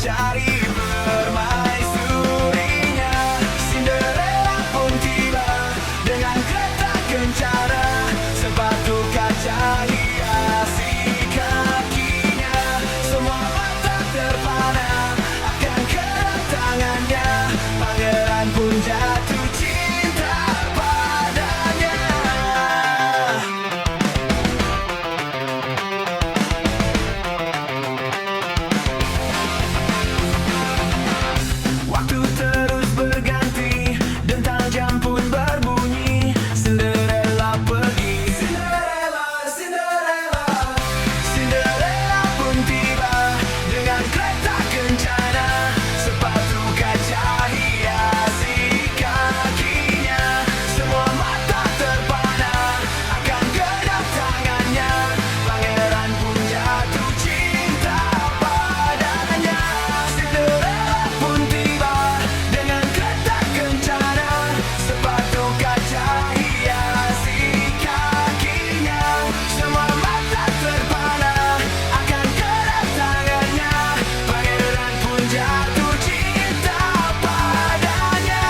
cari permaisurinya. Cinderella pun tiba dengan kereta kencana, sepatu kaca hiasi kakinya. Semua mata terpana akan kedatangannya. Pangeran pun jatuh cinta padanya. Waktu terus berganti, dental jam pun berbunyi. Cinderella pergi. Cinderella pun tiba dengan kereta kencana, sepatu kaca hiasi kakinya. Semua mata terpana akan kedatangannya. Pangeran pun jatuh cinta padanya. Cinderella pun tiba dengan kereta kencana, sepatu kaca hiasi kakinya. Semua mata terpana akan kedatangannya. Pangeran pun jatuh cinta padanya.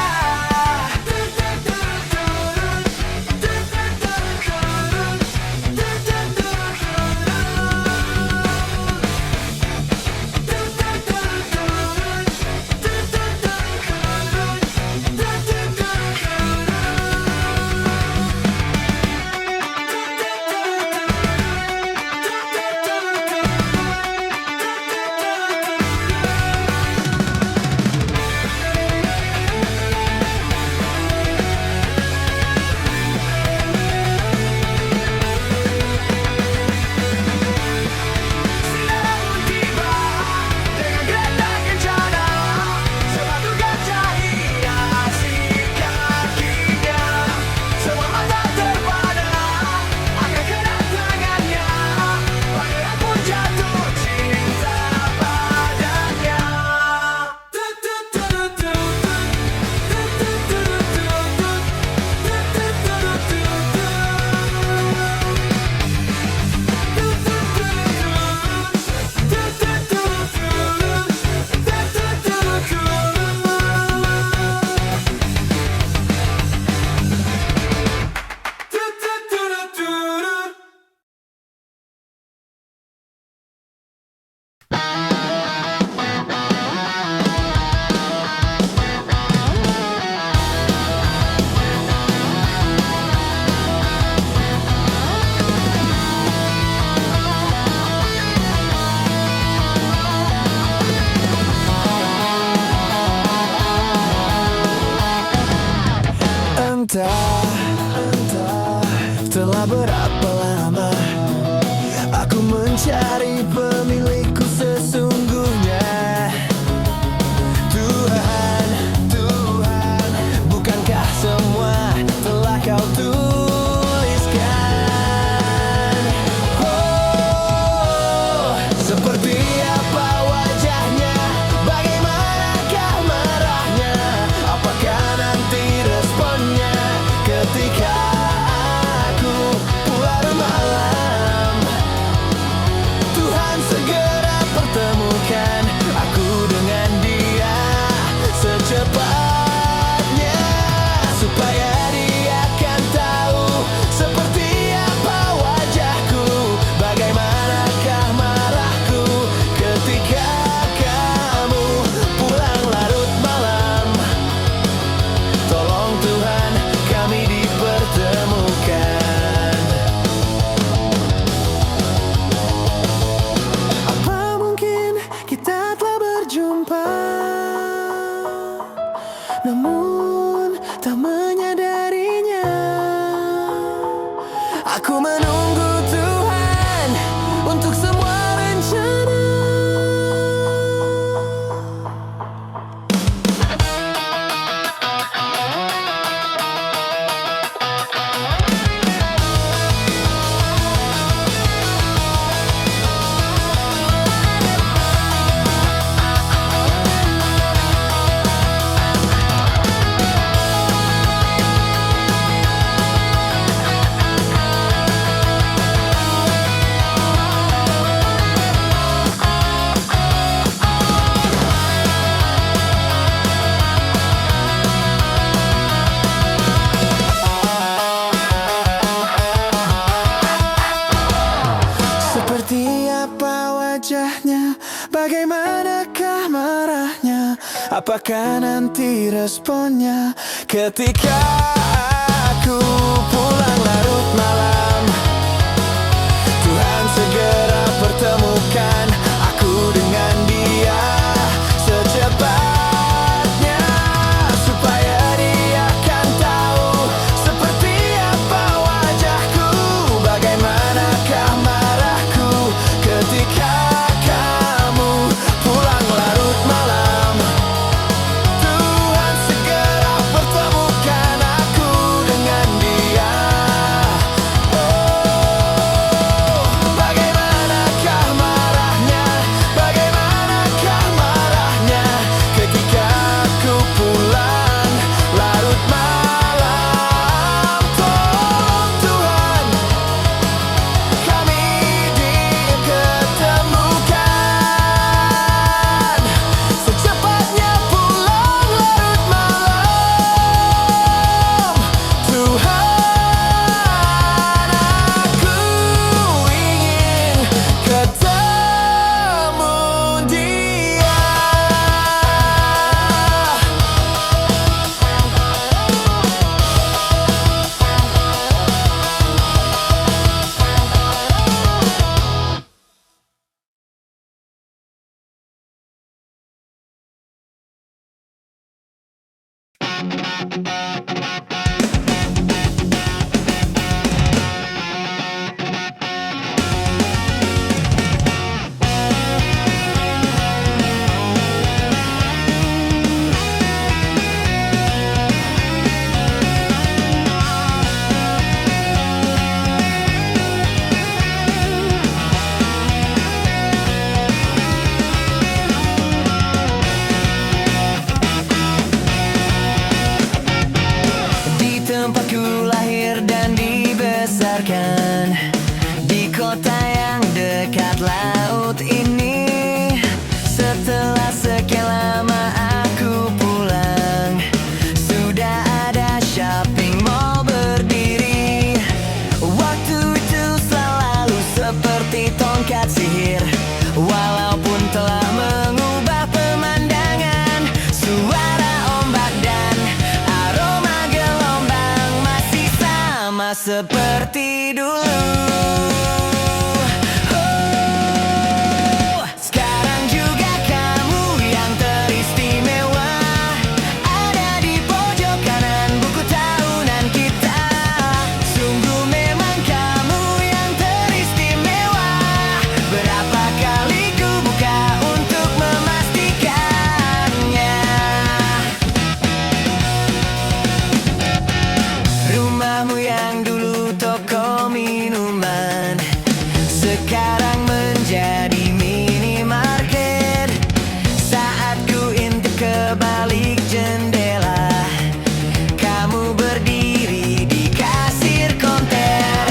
Entah telah berapa lama aku mencari pemilikku sesungguhnya. Tuhan, bukankah semua telah kau tuliskan? Oh, seperti apa wajahnya, bagaimanakah marahnya, apakah nanti responnya ketika aku pulang malam. Tuhan segera pertemukan aku dengan dia secepatnya, supaya dia akan tahu seperti apa wajahku, bagaimanakah marahku ketika kamu pulang larut malam. Tolong Tuhan, kami dipertemukan. Apa mungkin kita telah berjumpa, namun tak menyadarinya. Aku menunggu Tuhan untuk semua rencana. Bagaimanakah marahnya? Apakah nanti responnya ketika aku pulang larut malam? Tuhan segera pertemukan aku dengan dia secepatnya, supaya dia kan tahu seperti apa wajahku. Bagaimanakah marahku ketika kamu pulang larut malam? Tuhan segera pertemukan aku dengan dia. Bagaimanakah marahnya? Bagaimanakah marahnya ketika aku pulang larut malam? Tolong Tuhan, kami diketemukan secepatnya pulang larut malam. Tuhan, aku ingin ketemu dia. Di tempatku lahir dan dibesarkan, di kota yang dekat laut ini. Setelah sekian lama aku pulang, sudah ada shopping mall berdiri. Waktu itu selalu seperti tongkat sihir, walaupun telah mengubah pemandangan. Suara ombak dan aroma gelombang masih sama seperti dulu. Sekarang juga kamu yang teristimewa, ada di pojok kanan buku tahunan kita. Sungguh memang kamu yang teristimewa. Berapa kali ku buka untuk memastikannya. Rumahmu yang dulu toko minuman, sekarang menjadi minimarket. Saat ku intip ke balik jendela, kamu berdiri di kasir konter.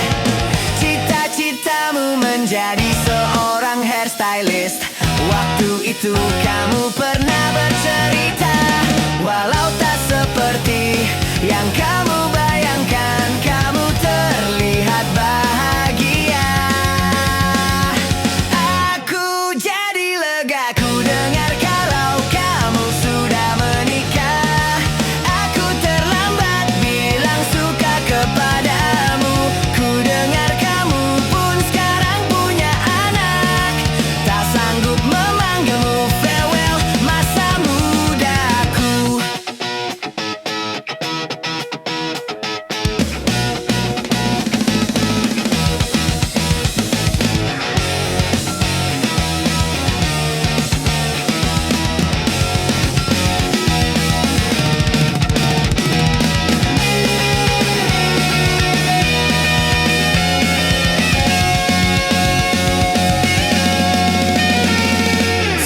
Cita-citamu menjadi seorang hairstylist. Waktu itu kamu pernah bercerita, walau tak seperti yang kamu bayangkan, kamu terlihat bahagia. Aku jadi lega ku dengar kalau kamu sudah menikah. Aku terlambat bilang suka kepadamu. Ku dengar kamu pun sekarang punya anak. Tak sanggup memanggilmu farewell masa mudaku.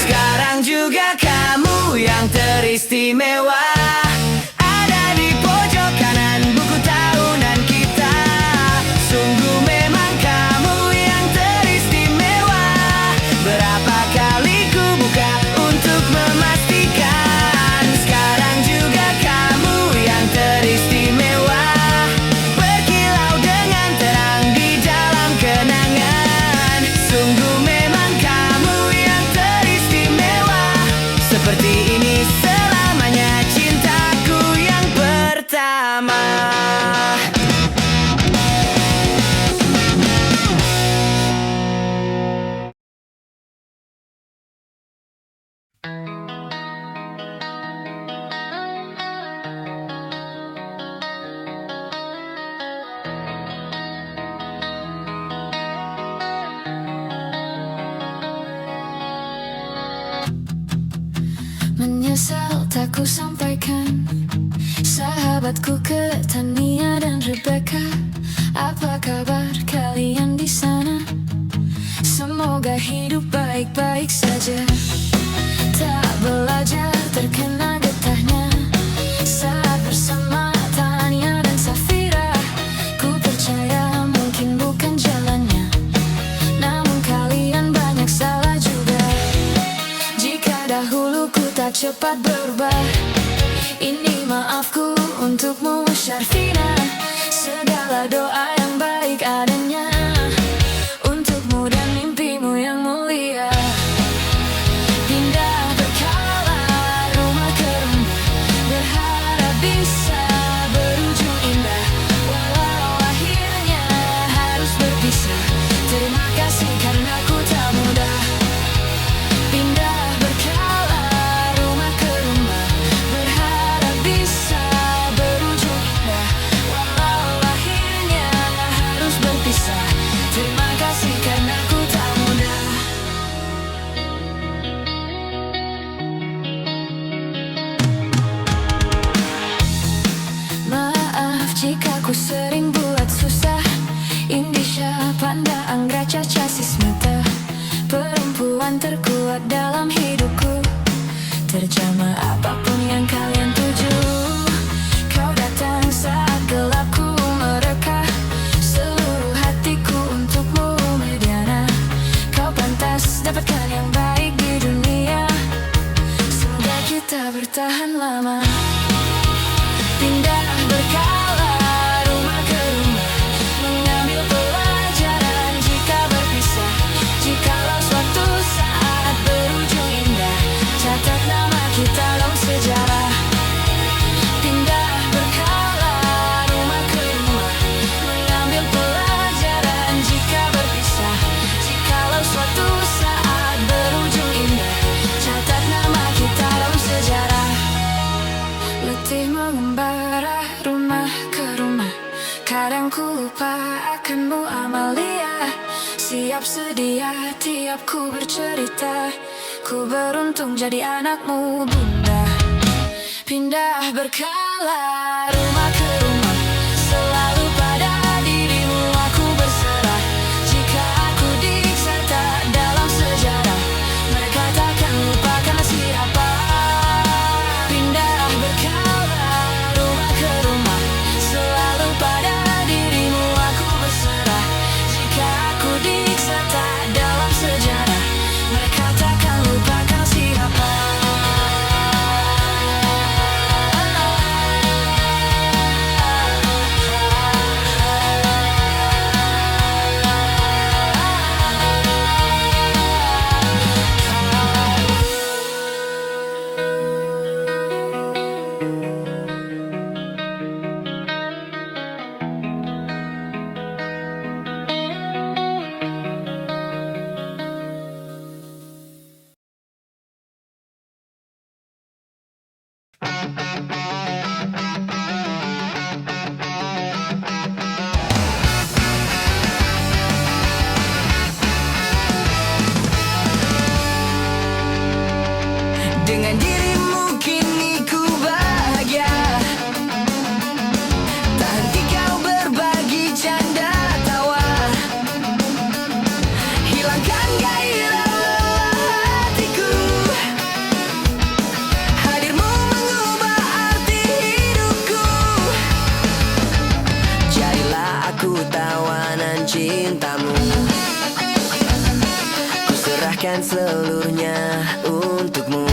Sekarang juga kamu yang teristimewa, ada di pojok kanan buku tahunan kita. Sungguh memang kamu yang teristimewa. Berapa kali ku buka untuk memastikan. Sekarang juga kamu yang teristimewa, berkilau dengan terang di dalam kenangan. Sungguh memang kamu yang teristimewa. seperti ini selamanya, cintaku yang pertama. Menyesal tak ku sampaikan, sahabatku Tania dan Rebecca. Apa kabar kalian di sana? Semoga hidup baik-baik saja. Tak belajar terkena getahnya saat bersama Tania dan Safira. Ku percaya mungkin bukan jalannya, namun kalian banyak salah juga. Jika dahulu ku tak cepat berubah, ini maafku untukmu Syarfina. Segala doa yang baik adanya untukmu dan mimpimu yang mulia. Pindah berkala rumah ke rumah, berharap bisa berujung indah. Walau akhirnya harus berpisah, terima kasih karena ku tak mudah. Pindah berkala rumah ke rumah, berharap bisa berujung indah. Walau akhirnya harus berpisah, terima kasih karena ku tak mudah. Maaf jika ku sering buat susah. Indisha, Panda, Anggra, Caca, Sismata, perempuan terkuat dalam hidupku. Terjemah apapun yang kalian tuju. Kau datang saat gelapku mereka, seluruh hatiku untukmu Mediana. Kau pantas dapatkan yang baik di dunia, semoga kita bertahan lama. Pindah berkala rumah ke rumah, mengambil pelajaran jika berpisah. Jikalau suatu saat berujung indah, catat nama kita dalam sejarah. Pindah berkala rumah ke rumah, mengambil pelajaran jika berpisah. Jikalau suatu saat berujung indah, catat nama kita dalam sejarah. Letih mengembara rumah ke rumah, kadang ku lupa akanmu Amalia. Siap sedia tiap ku bercerita, ku beruntung jadi anakmu bunda. Pindah berkala rumah ke rumah, selalu pada dirimu aku berserah. Jika aku diiksa tak dalam sejarah, mereka takkan lupakan siapa. Pindah berkala rumah ke rumah, selalu pada dirimu aku berserah. Jika aku diiksa tak dalam sejarah, mereka takkan lupakan siapa. Dengan dirimu kini ku bahagia, tak henti kau berbagi canda tawa, hilangkan gairah hatiku. Hadirmu mengubah arti hidupku. Jadilah aku tawanan cintamu, ku serahkan seluruhnya untukmu.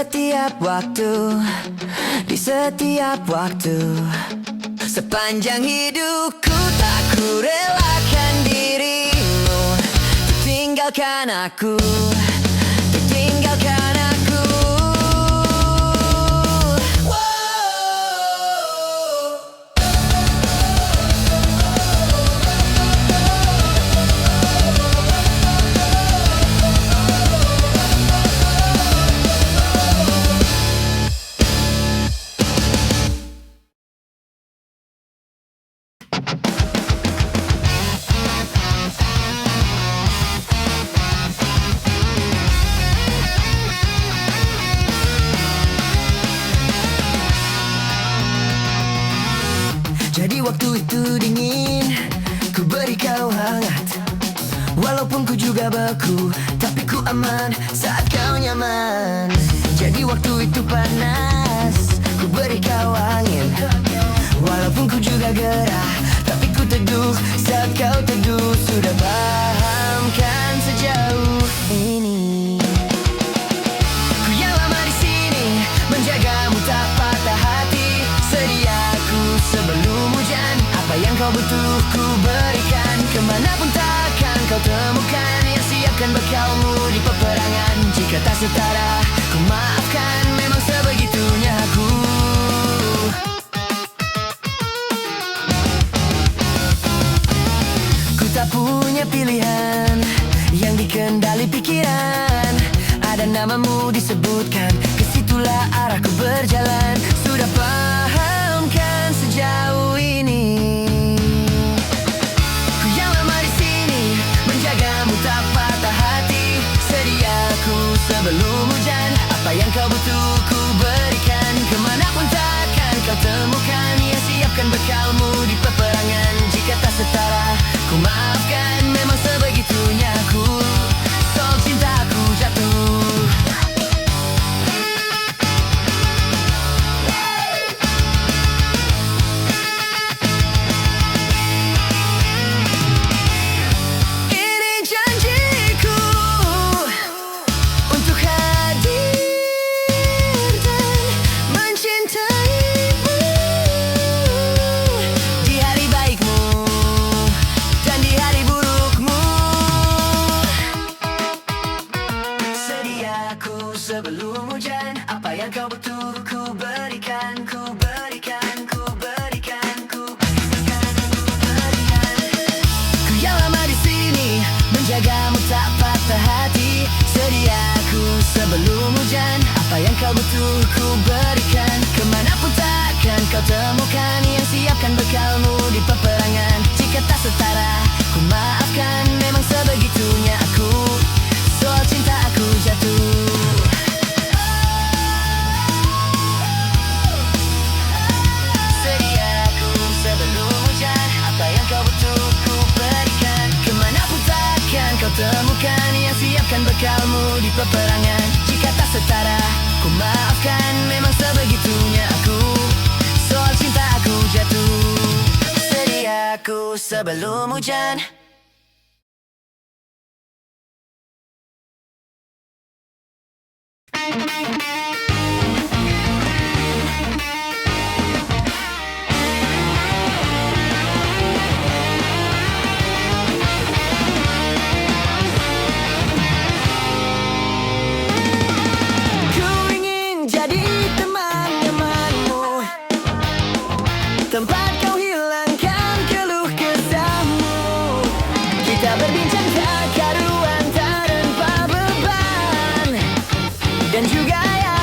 setiap waktu, di setiap waktu. Sepanjang hidupku tak ku relakan dirimu tinggalkan aku, tinggalkan aku. Jadi waktu itu dingin, ku beri kau hangat. Walaupun ku juga beku, tapi ku aman saat kau nyaman. Jadi waktu itu panas, ku beri kau angin. Walaupun ku juga gerah, tapi ku teduh saat kau teduh. Sudah paham kan sejauh ini? Ku yang lama di sini, menjagamu tak patah hati. Sediaku sebelum hujan, apa yang kau butuh ku berikan. Kemanapun takkan kau temukan yang siapkan bekalmu di peperangan. Jika tak setara, ku maafkan, memang sebegitunya aku. Ku tak punya pilihan yang dikendali pikiran. Ada namamu disebutkan, kesitulah arahku berjalan. Sudah paham kan sejauh ini? Ku yang lama di sini, menjagamu tak patah hati. Sediaku sebelum hujan, apa yang kau butuh ku berikan. Kemanapun takkan kau temukan yang siapkan bekalmu di peperangan. Jika tak setara, ku maafkan, memang sebegitunya aku. Soal cintaku jatuh. Ini janjiku untuk hadir dan mencintaimu di hari baikmu dan di hari burukmu. Sediaku sebelum hujan, apa yang kau butuh ku berikan, ku berikan, ku berikan, ku berikan, ku berikan. Ku yang lama di sini, menjagamu tak patah hati. Sediaku sebelum hujan, apa yang kau butuh ku berikan. Kemanapun takkan kau temukan yang siapkan bekalmu di peperangan. Jika tak setara, ku maafkan, memang sebegitunya aku. Soal cinta aku jatuh. Sediaku sebelum hujan, apa yang kau butuh ku berikan. Kemanapun takkan kau temukan yang siapkan bekalmu di peperangan. Jika tak setara, ku maafkan, memang sebegitunya aku. Soal cinta aku jatuh. Sediaku sebelum hujan. Ku ingin jadi teman-temanmu, tempat kau hilangkan keluh kesahmu. Kita berbincang tak karuan tanpa beban, dan juga ya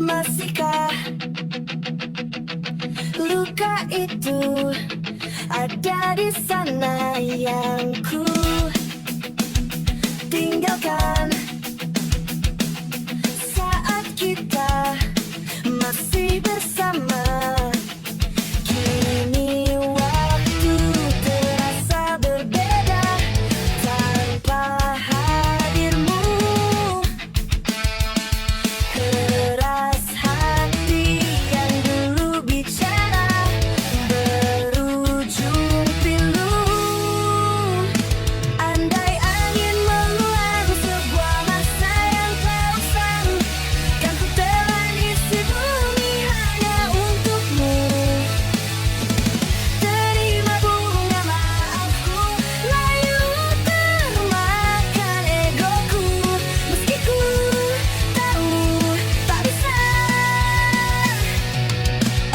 Masihkah luka itu ada di sana yang ku tinggalkan saat kita masih bersama. Kini waktu terasa berbeda tanpa hadirmu. Keras hati yang dulu bicara berujung pilu. Andai angin mengulang sebuah masa yang telah usang, kan ku telan isi bumi hanya untukmu. Terima bunga maafku, layu termakan egoku, meski ku tahu tak bisa.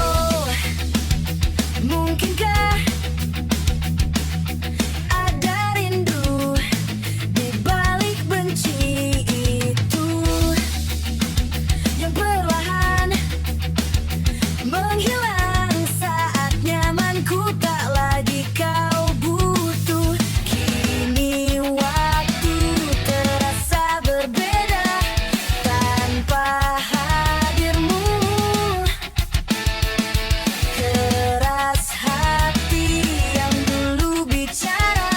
Oh, mungkinkah ada rindu di balik benci itu yang perlahan menghilang saat nyamanku tak lagi kau butuh. Kini waktu terasa berbeda tanpa hadirmu. Keras hati yang dulu bicara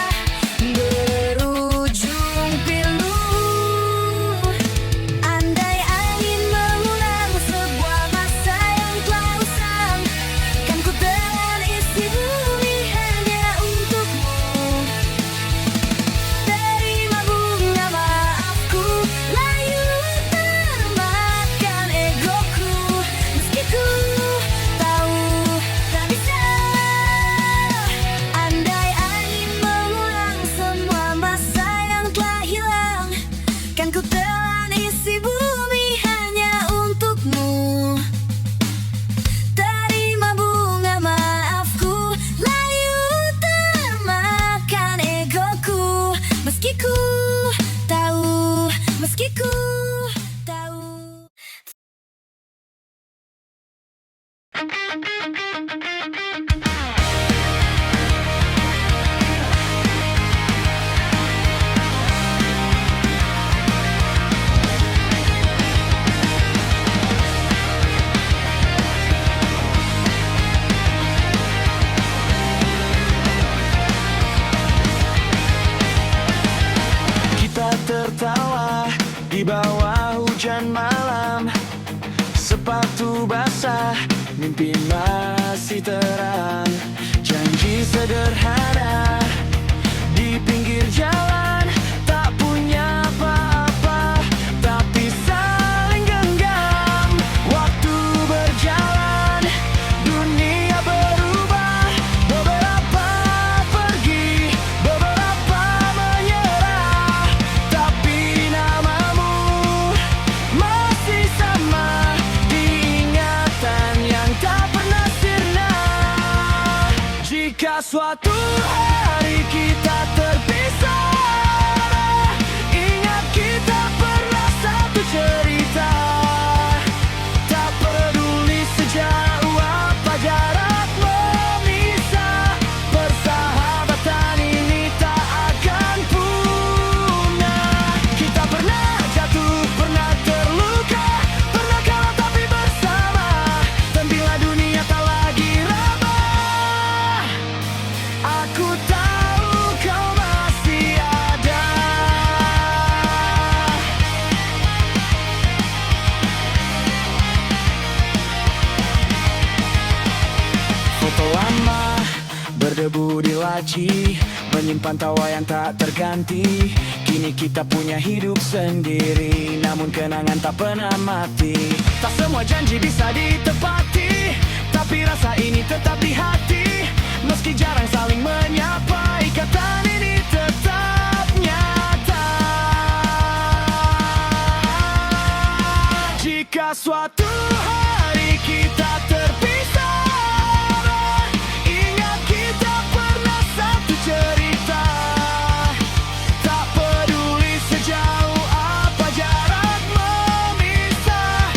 berujung pilu. Andai angin mengulang sebuah masa yang telah usang, kan ku telan isi bumi hanya untukmu. Terima bunga maafku, layu termakan egoku, meski ku tahu tak bisa. Andai angin mengulang semua masa yang telah hilang, kan ku telan isi bumi hanya untukmu. Terima bunga maafku, layu termakan egoku, meski ku tahu, meski ku tahu. Kita tertawa di bawah hujan malam, sepatu basah, mimpi masih terang. Janji sederhana di pinggir jalan, tak punya apa-apa, tapi saling genggam. Waktu berjalan, dunia berubah, beberapa pergi, beberapa menyerah, tapi namamu masih sama di ingatan yang tak pernah sirna. Jika suatu hari kita terpisah, ingat kita pernah satu cerita. Tak peduli sejauh apa jarak memisah, persahabatan ini tak akan punah. Kita pernah jatuh, pernah terluka, pernah kalah tapi bersama. Dan bila dunia tak lagi ramah, aku tahu kau masih ada. Foto lama berdebu di laci, menyimpan tawa yang tak terganti. Kini kita punya hidup sendiri, namun kenangan tak pernah mati. Tak semua janji bisa ditepati, tapi rasa ini tetap di hati. Meski jarang saling menyapa, ikatan ini tetap nyata. Jika suatu hari kita terpisah, ingat kita pernah satu cerita. Tak peduli sejauh apa jarak memisah,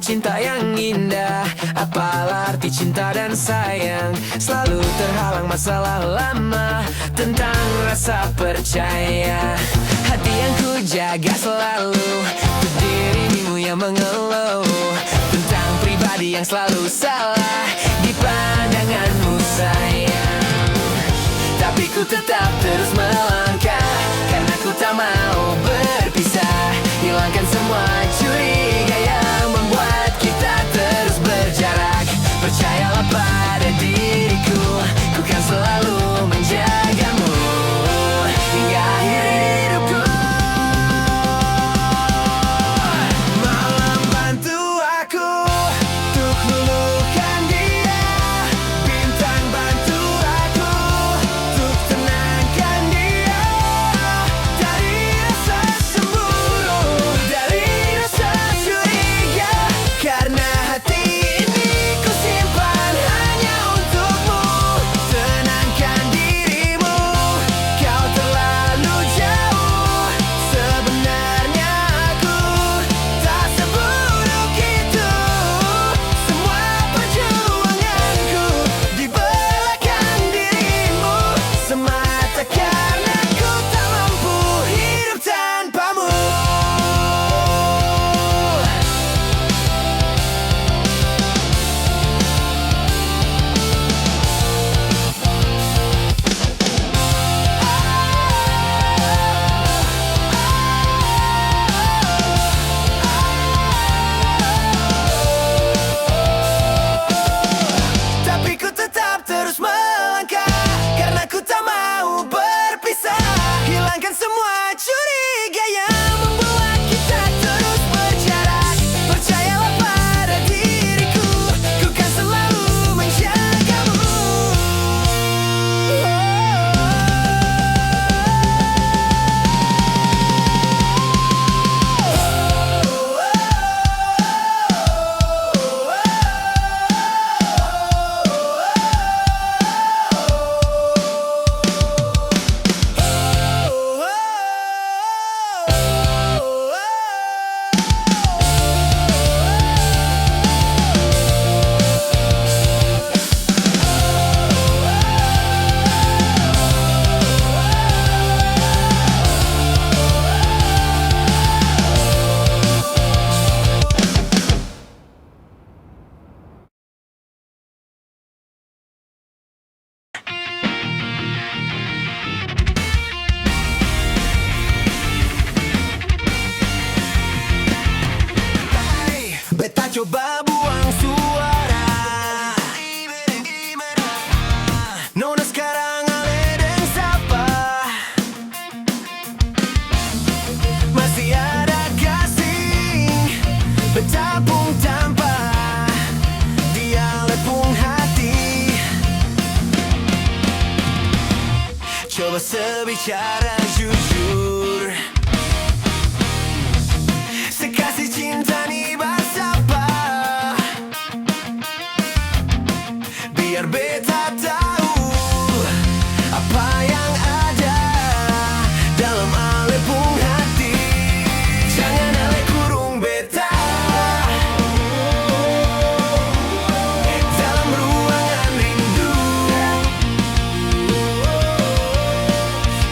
cinta yang indah. Apalah arti cinta dan sayang, selalu terhalang masalah lama. Tentang rasa percaya, hati yang ku jaga selalu untuk dirimu yang mengeluh. Tentang pribadi yang selalu salah di pandanganmu sayang. Tapi ku tetap terus melangkah, karena ku tak mau berpisah. Hilangkan semua curiga yang membuat kita terus berjarak. Percayalah pada diriku, ku kan selalu menjagamu hingga akhir hidupku. Malam bantu aku untuk melukan dia, bintang bantu aku untuk tenangkan dia. Dari rasa cemburu, dari rasa curiga, karena hati ini ku simpan hanya untukmu. Tenangkan dirimu, kau terlalu jauh. Sebenarnya aku tak seburuk itu. Semua perjuanganku di belakang dirimu, semata karena ku tak mampu hidup tanpamu. Tapi ku tetap terus melangkah, karena ku tak mau berpisah. Hilangkan semua curiga yang membuat kita terus berjarak. Percayalah pada diriku, ku kan selalu menjagamu. Beta coba buang suara, nona sekarang ale dan sapa. Masih ada kasih, beta pun tanpa dia lepung hati. Coba sebicara jujur, sekasih cinta nih bersapa. Biar beta tahu apa yang ada dalam alepung hati. Jangan ale kurung beta dalam ruangan rindu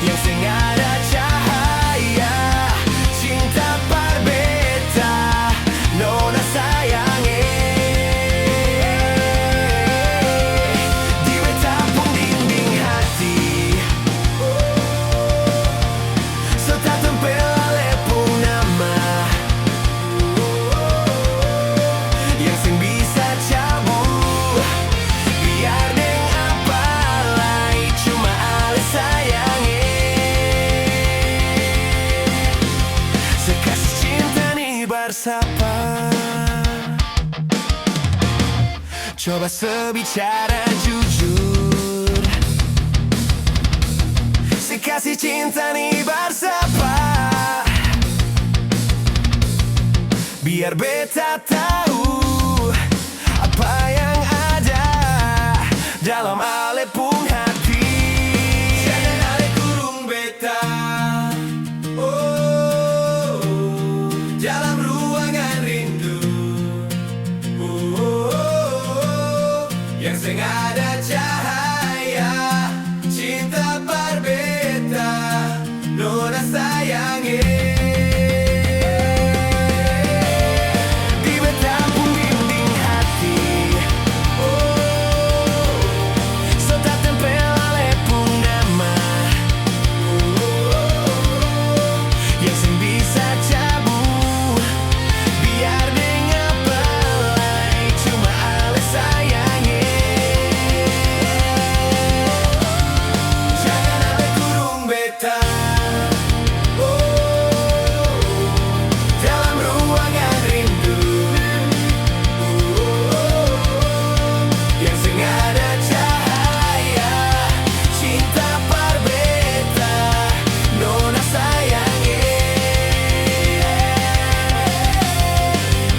yang sing ada cahaya cinta par beta, nona sayange. Di beta pun dinding hati, so tak tempel alepung nama yang sing bisa cabut. Biar deng apa lai, cuma ale sayange. Sekasih cinta nih bersapa. Coba sebicara jujur, sekasih cinta nih bersapa. Biar beta tahu apa yang ada dalam alepung hati. Jangan ale kurung beta, oh, dalam ruangan rindu yang sing ada cahaya cinta berbeda nona sayangi di betapung dinding hati so tak tempel oleh pun nama yang sing bisa cabut biar dengan belai cuma ale sayangi jangan ale kurung beta dalam ruangan rindu yang sing ada cahaya cinta berbeda nona sayangi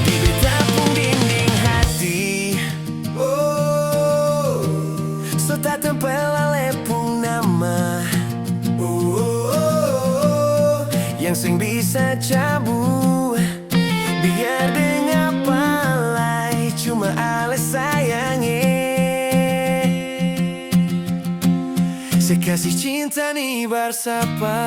di betapung dinding hati so tak tempel oleh pun nama yang sing bisa cabut biar dengan palai cuma ale sayangi sekasih cinta nih bersapa.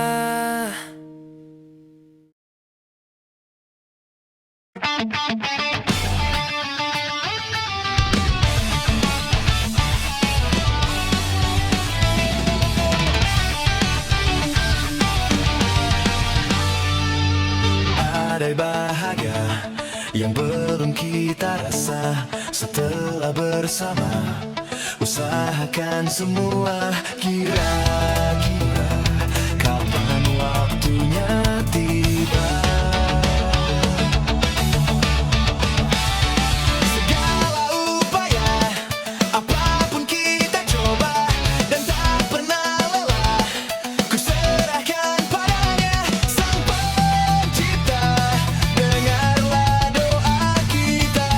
Ada bahagia yang belum kita rasa setelah bersama. Usahakan semua kira-kira kapan waktunya tiba. Segala upaya apapun kita coba dan tak pernah lelah. Ku serahkan padanya sang pencipta. Dengarlah doa kita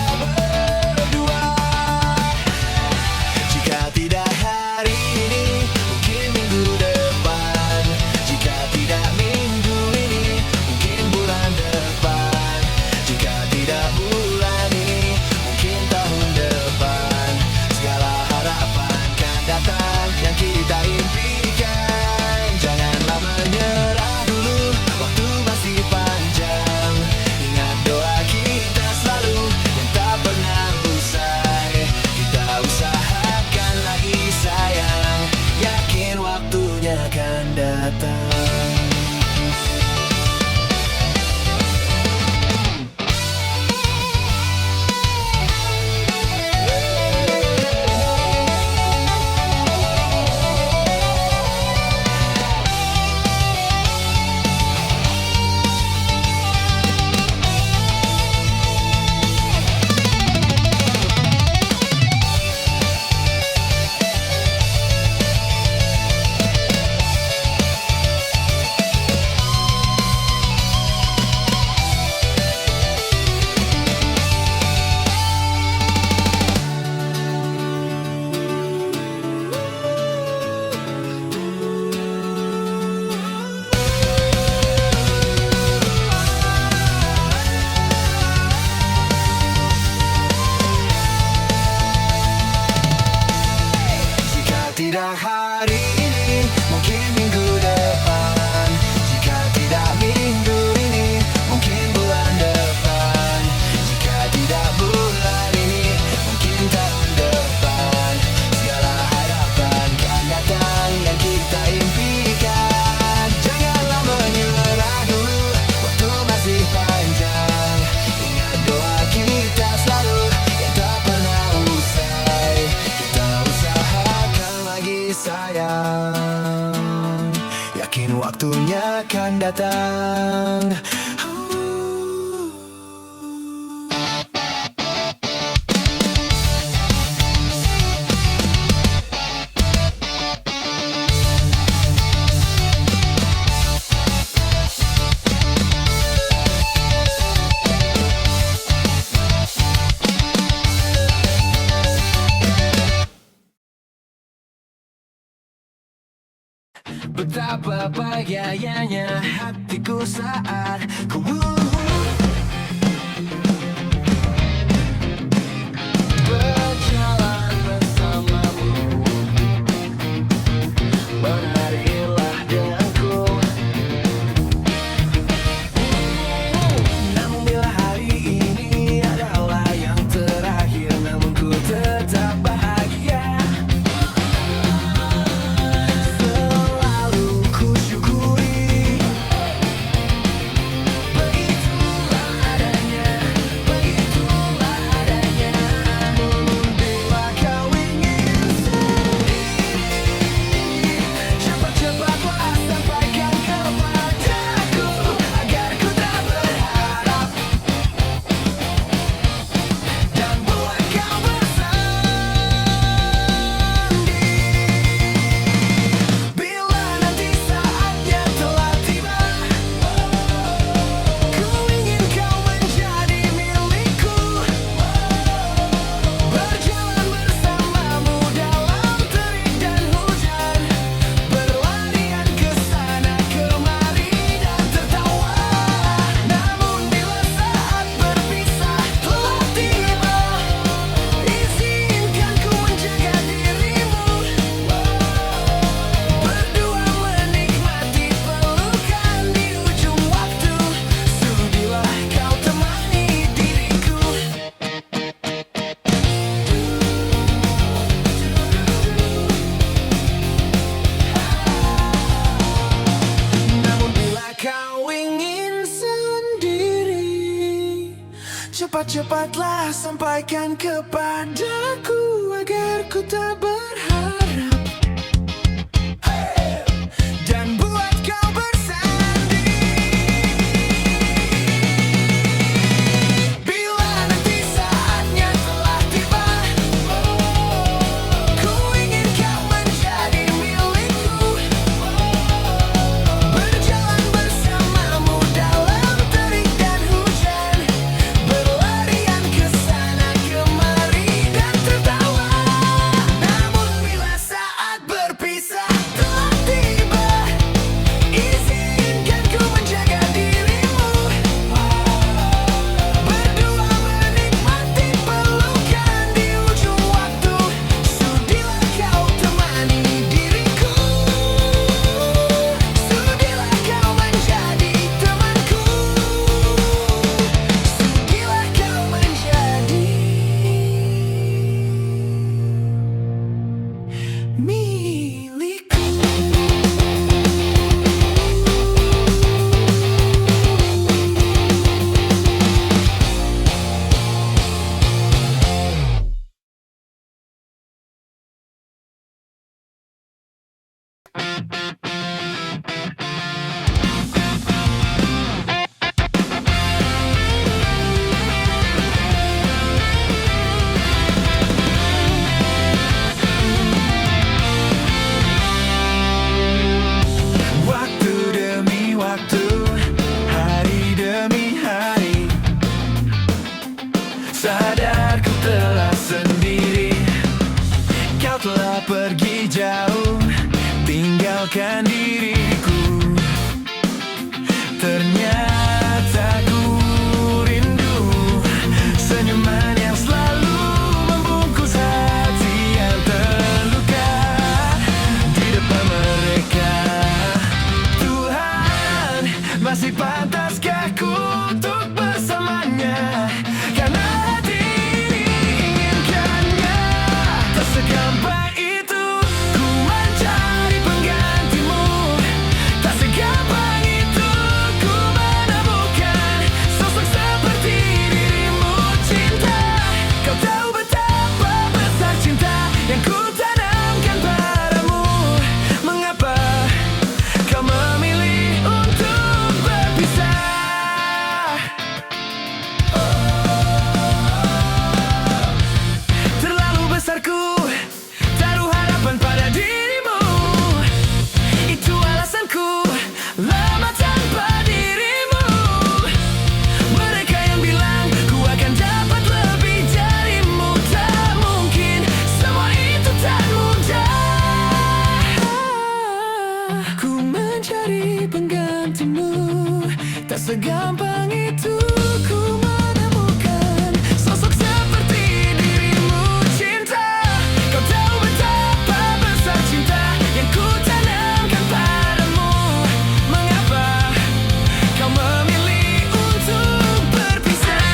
berdua. Jika tidak hari ini, mungkin minggu depan. Jika tidak minggu ini, mungkin bulan depan. Jika tidak bulan ini, mungkin tahun depan. Segala harapan kan datang yang kita impikan. Janganlah menyerah dulu, waktu masih panjang. Ingat doa kita selalu yang tak pernah usai. Kita usahakan lagi sayang, yakin waktunya akan datang. Jika tidak hari ini, mungkin minggu depan. Jika tidak minggu ini, mungkin bulan depan. Jika tidak bulan ini, mungkin tahun depan. Segala harapan kan datang yang kita impikan. Janganlah menyerah dulu, waktu masih panjang. Ingat doa kita selalu yang tak pernah usai. Kita usahakan lagi sayang, yakin waktunya akan datang. Betapa bahagianya hatiku saat ku berjalan cepatlah sampaikan kepadaku agar ku tak berharap dan buat kau bersanding. Bila nanti saatnya telah tiba, ku ingin kau menjadi milikku, berjalan bersamamu dalam terik dan hujan, berlarian ke sana kemari dan tertawa. Namun bila saat berpisah telah tiba, izinkan ku menjaga dirimu, berdua menikmati pelukan di ujung waktu. Sudilah kau temani diriku, sudilah kau menjadi temanku, sudilah kau menjadi milikku. Waktu demi waktu, hari demi hari, sadar ku telah sendiri. Kau telah pergi jauh, tinggalkan diriku. Ternyata ku rindu senyuman yang selalu membungkus hati yang terluka di depan mereka. Tuhan, masih pantaskah ku untuk bersamanya? Karena hati ini inginkannya. Tak segampang itu ku mencari penggantimu, tak segampang itu ku menemukan sosok seperti dirimu. Cinta, kau tahu betapa besar cinta yang ku tanamkan padamu. Mengapa kau memilih untuk berpisah? Terlalu besar ku taruh harapan pada dirimu. Itu alasanku lama tanpa dirimu. Mereka yang bilang ku akan dapat lebih darimu, tak mungkin, semua itu tak mudah. Ku mencari penggantimu, tak segampang itu ku menemukan sosok seperti dirimu. Cinta, kau tahu betapa besar cinta yang ku tanamkan padamu. Mengapa kau memilih untuk berpisah?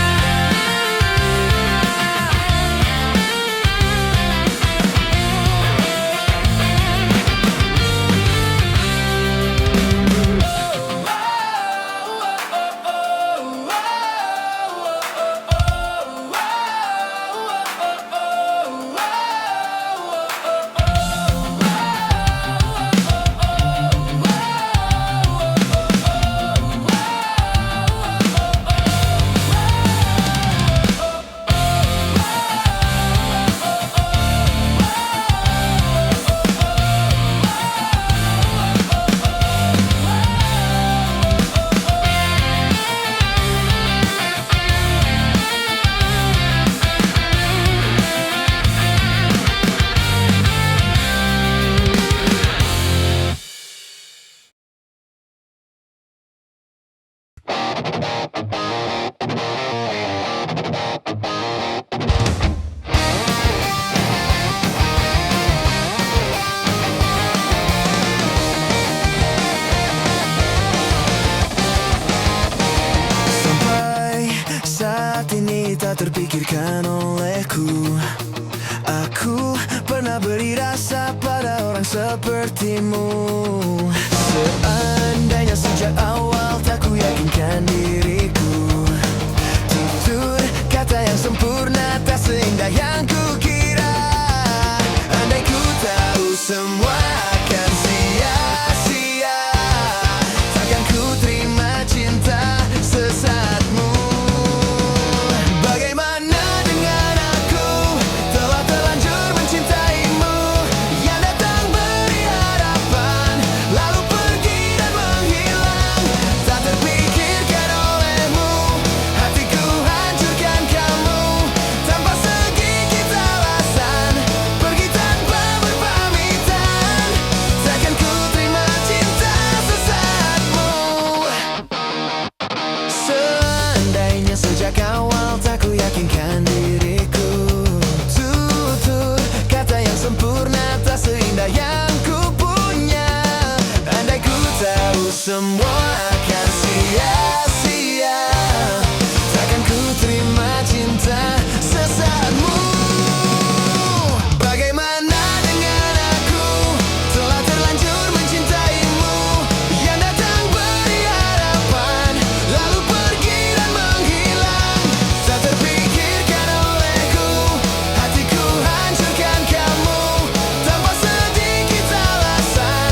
Sampai saat ini tak terpikirkan olehku. Aku pernah beri rasa pada orang sepertimu. Seandainya sejak awal tak ku yakinkan diriku, tutur kata yang sempurna tak seindah yang kukira. Andai ku tahu semua akan sia-sia, takkan ku terima cinta sesatmu. Bagaimana dengan aku, telah terlanjur mencintaimu, yang datang beri harapan, lalu pergi dan menghilang. Tak terpikirkan olehmu, hatiku hancurkan kamu, tanpa sedikit alasan, pergi tanpa berpamitan. Takkan ku terima cinta sesatmu. Seandainya sejak awal tak ku yakinkan diriku, tutur kata yang sempurna tak seindah yang ku punya. Andai ku tahu semua akan sia-sia, takkan ku terima cinta sesatmu. Bagaimana dengan aku, telah terlanjur mencintaimu, yang datang beri harapan, lalu pergi dan menghilang. Tak terpikirkan olehku, hatiku hancurkan kamu, tanpa sedikit alasan,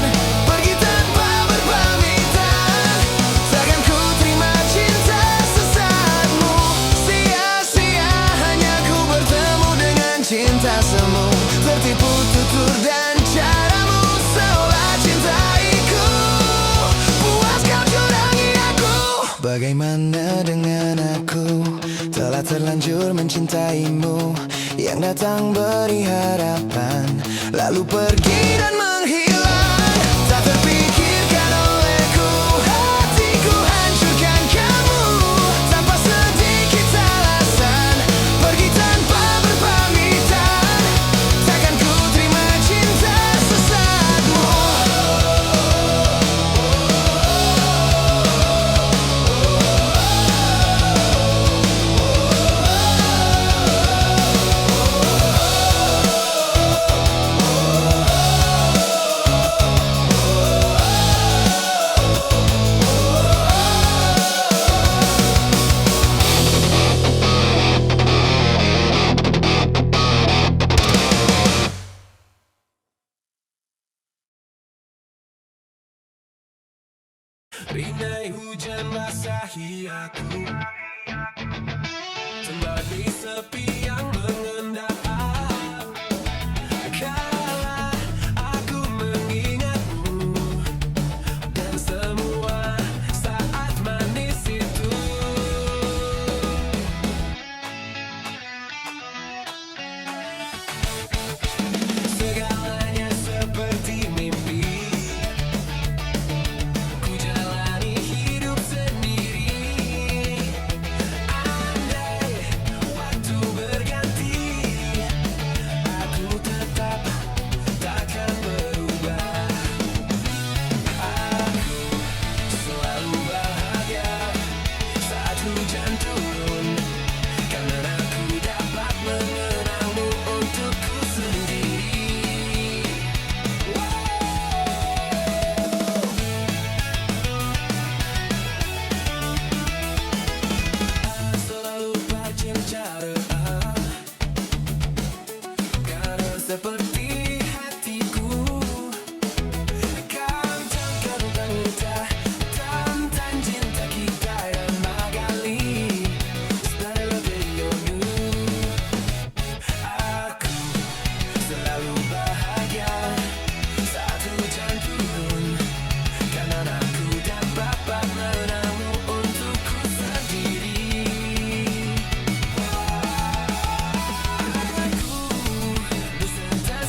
pergi tanpa berpamitan. Takkan ku terima cinta sesatmu. Sia-sia hanya ku bertemu dengan cinta semu, tertipu tutur dan caramu, seolah cintaiku. Puas kau curangi aku. Bagaimana dengan aku, telah terlanjur mencintaimu, yang datang beri harapan, lalu pergi dan menghilang. Tak terpikirkan olehku, hatiku hancurkan kamu, tanpa sedikit alasan, pergi tanpa berpamitan. Takkan ku terima cinta sesatmu. Rinai hujan basahi aku, sembari sepi yang mengendap. Kala aku mengingatmu, dan semua saat manis itu. Segalanya seperti mimpi, ku jalani hidup sendiri. Andai waktu berganti, aku tetap takkan berubah. Aku selalu bahagia saat hujan turun, karena aku dapat mengenangmu untukku sendiri. Selalu bercincara, karena seperti hatiku, kan takkan entah tentang cinta kita yang magali. Stella Beyonu, aku selalu bahagia saat hujan turun, karena aku dapat mengenangmu untukku sendiri. Aku bersama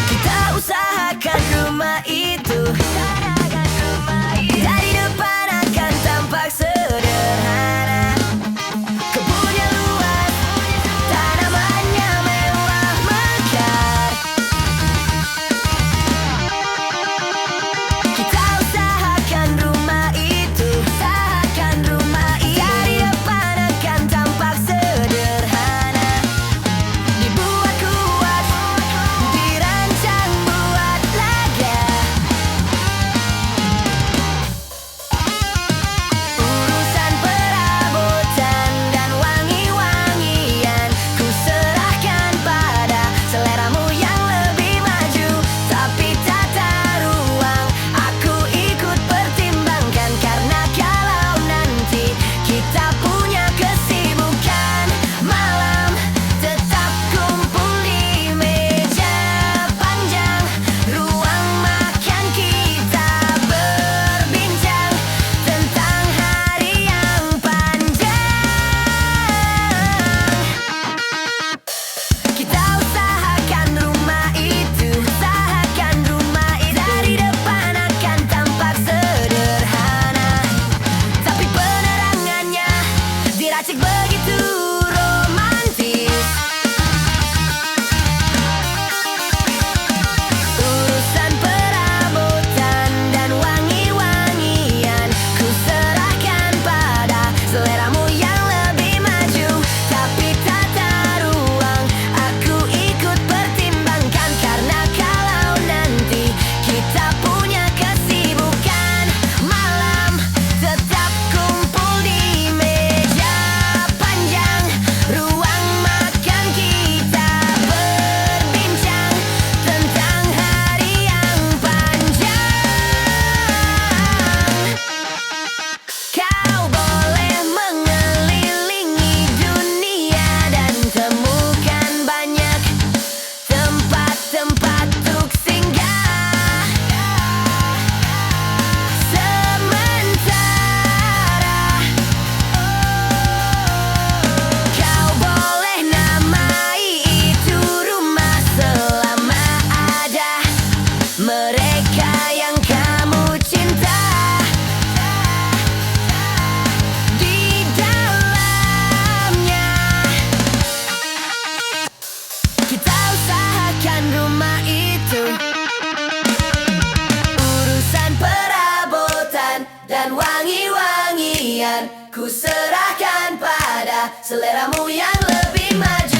Kita usahakan rumah itu dari depan akan tampak sederhana. Kebunnya luas, tanamannya mewah mekar. Kita usahakan rumah itu dari depan akan tampak sederhana. Dibuat kuat, dirancang buat laga. Urusan perabotan dan wangi-wangian ku serahkan pada seleramu yang lebih maju. Tapi tata ruang aku ikut pertimbangkan, karena kalau nanti kita punya kesibukan malam, tetap kumpul di meja panjang ruang makan, kita berbincang tentang hari yang panjang. Kita usahakan rumah itu dari depan akan tampak sederhana, tapi penerangannya diracik begitu romantis. Urusan perabotan dan wangi-wangian ku serahkan pada seleramu yang lebih maju. Tapi tata ruang aku ikut pertimbangkan, karena kalau nanti kita punya kesibukan malam, tetap kumpul di meja panjang ruang makan, kita berbincang tentang hari yang panjang. Kau boleh mengelilingi dunia dan temukan banyak tempat-tempat untuk singgah. Sementara kau boleh namai itu rumah selama ada mereka yang kamu cinta di dalamnya. Kita usahakan rumah itu, urusan perabotan dan wangi-wangian ku serahkan pada seleramu yang lebih maju.